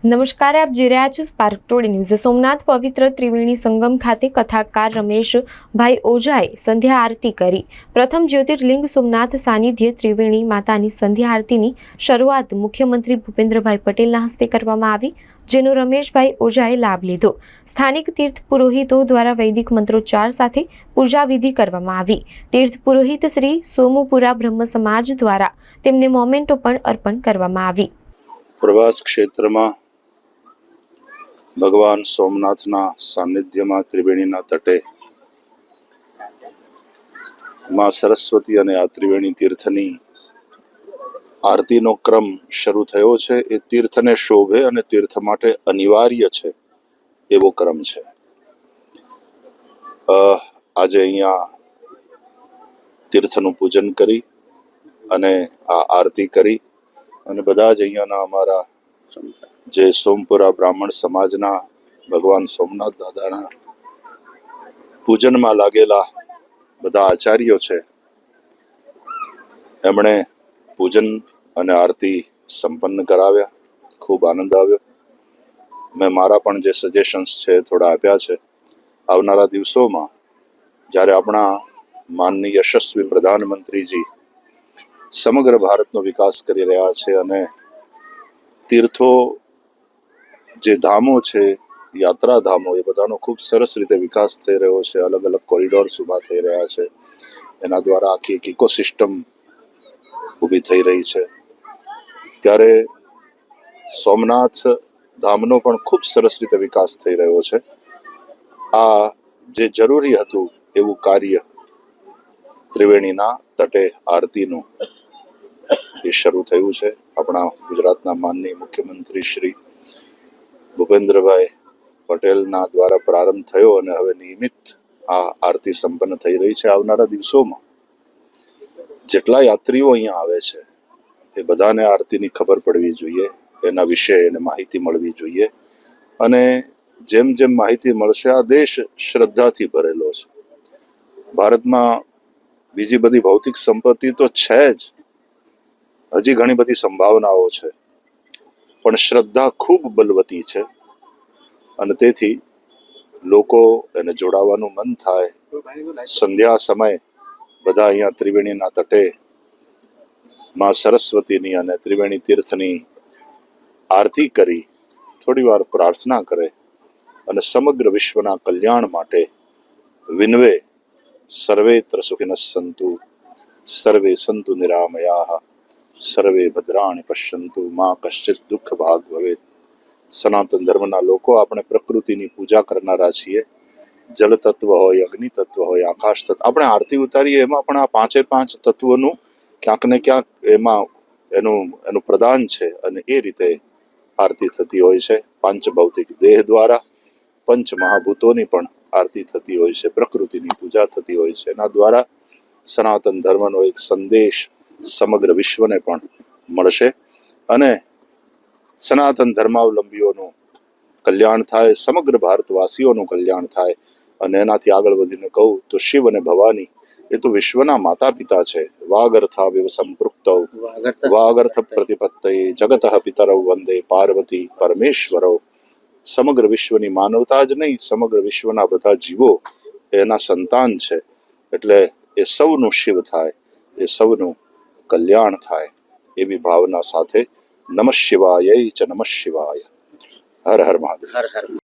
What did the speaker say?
નમસ્કાર, આપ જોઈ રહ્યા છો સ્પાર્ક ટુડે ન્યૂઝ। સોમનાથ પવિત્ર ત્રિવેણી સંગમ ખાતે કથાકાર રમેશભાઈ ઓઝાએ સંધ્યા આરતી કરી। પ્રથમ જ્યોતિર્લિંગ સોમનાથ સાનિધ્ય ત્રિવેણી માતાની સંધ્યા આરતીની શરૂઆત મુખ્યમંત્રી ભૂપેન્દ્રભાઈ પટેલના હસ્તે કરવામાં આવી, જેનો રમેશભાઈ ઓઝાએ લાભ લીધો। સ્થાનિક તીર્થ પુરોહિતો દ્વારા વૈદિક મંત્રોચ્ચાર સાથે પૂજા વિધિ કરવામાં આવી। તીર્થ પુરોહિત શ્રી સોમુપુરા બ્રહ્મ સમાજ દ્વારા તેમને મોમેન્ટો પણ અર્પણ કરવામાં આવી। પ્રવાસ ક્ષેત્રમાં ભગવાન સોમનાથના સાનિધ્યમાં ત્રિવેણીના તટે માં સરસ્વતી અને આ ત્રિવેણી તીર્થની આરતીનો ક્રમ શરૂ થયો છે। એ તીર્થને શોભે અને તીર્થ માટે અનિવાર્ય છે એવો ક્રમ છે। આજે અહીંયા તીર્થનું પૂજન કરી અને આ આરતી કરી અને બધા જ અહીંયાના અમારા જે સોમપુરા બ્રાહ્મણ સમાજના ભગવાન સોમનાથ દાદાના પૂજનમાં લાગેલા બધા આચાર્યો છે, એમણે પૂજન અને આરતી સંપન્ન કરાવ્યા। ખૂબ આનંદ આવ્યો। મેં મારા પણ જે સજેશન્સ છે થોડા આપ્યા છે। આવનારા દિવસોમાં જ્યારે આપણા માનનીય યશસ્વી પ્રધાનમંત્રીજી સમગ્ર ભારતનો વિકાસ કરી રહ્યા છે અને તીર્થો જે ધામો છે, યાત્રા ધામો, એ બધાનો ખૂબ સરસ રીતે વિકાસ થઈ રહ્યો છે। અલગ અલગ કોરિડોર્સ ઊભા થઈ રહ્યા છે। એના દ્વારા આખી એક ઇકોસિસ્ટમ ઊભી થઈ રહી છે। ત્યારે સોમનાથ ધામનો પણ ખૂબ સરસ રીતે વિકાસ થઈ રહ્યો છે। આ જે જરૂરી હતું એવું કાર્ય ત્રિવેણીના તટે આરતીનું એ શરૂ થયું છે। આપણા ગુજરાતના માનનીય મુખ્યમંત્રી શ્રી ભૂપેન્દ્રભાઈ પટેલના દ્વારા પ્રારંભ થયો અને હવે નિયમિત આ આરતી સંપન્ન થઈ રહી છે। આવનારા દિવસોમાં જેટલા યાત્રીઓ અહીંયા આવે છે એ બધાને આરતીની ખબર પડવી જોઈએ, એના વિશે એને માહિતી મળવી જોઈએ અને જેમ જેમ માહિતી મળશે, આ દેશ શ્રદ્ધાથી ભરેલો છે। ભારતમાં બીજી બધી ભૌતિક સંપત્તિ તો છે જ, હજી ઘણી બધી સંભાવનાઓ છે, પણ શ્રદ્ધા ખૂબ બલવતી છે અને તેથી લોકો એને જોડાવાનું મન થાય। સંધ્યા સમય બધા અહીંયા ત્રિવેણીના તટે માં સરસ્વતીની અને ત્રિવેણી તીર્થની આરતી કરી થોડી વાર પ્રાર્થના કરે અને સમગ્ર વિશ્વના કલ્યાણ માટે વિનવે। સર્વેત્ર સુખિનઃ સંતુ સર્વે સંતુ નિરામયાઃ સર્વે ભદ્રાણિ પશ્યન્તુ મા કશ્ચિત દુઃખ ભાગ ભવેત। સનાતન ધર્મના લોકો આપણે પ્રકૃતિની પૂજા કરનારા છીએ। જલ તત્વ હોય, અગ્નિ તત્વ હોય, આકાશ તત્વ, આપણે આરતી ઉતારીએ એમાં પણ આ પાંચે પાંચ તત્વનું ક્યાંક ને ક્યાંક એમાં એનું પ્રદાન છે અને એ રીતે આરતી થતી હોય છે। પાંચ ભૌતિક દેહ દ્વારા પંચ મહાભૂતોની પણ આરતી થતી હોય છે, પ્રકૃતિની પૂજા થતી હોય છે। એના દ્વારા સનાતન ધર્મનો એક સંદેશ સમગ્ર વિશ્વને પણ મળશે અને સનાતન ધર્માવલંબીઓનું કલ્યાણ થાય, સમગ્ર ભારતવાસીઓનું કલ્યાણ થાય। અને એનાથી આગળ વધીને કહું તો શિવ અને ભવાની એ તો વિશ્વના માતા પિતા છે। વાગર્થા વિવ સંપૃક્તૌ વાગર્થ પ્રતિપત્તયે જગતઃ પિતરૌ વંદે પાર્વતી પરમેશ્વરૌ। સમગ્ર વિશ્વની માનવતા જ નહીં, સમગ્ર વિશ્વના બધા જીવો એના સંતાન છે, એટલે એ સૌનું શિવ થાય, એ સૌનું કલ્યાણ થાય એવી ભાવના સાથે નમઃ શિવાય ચ નમઃ શિવાય। હર હર મહાદેવ।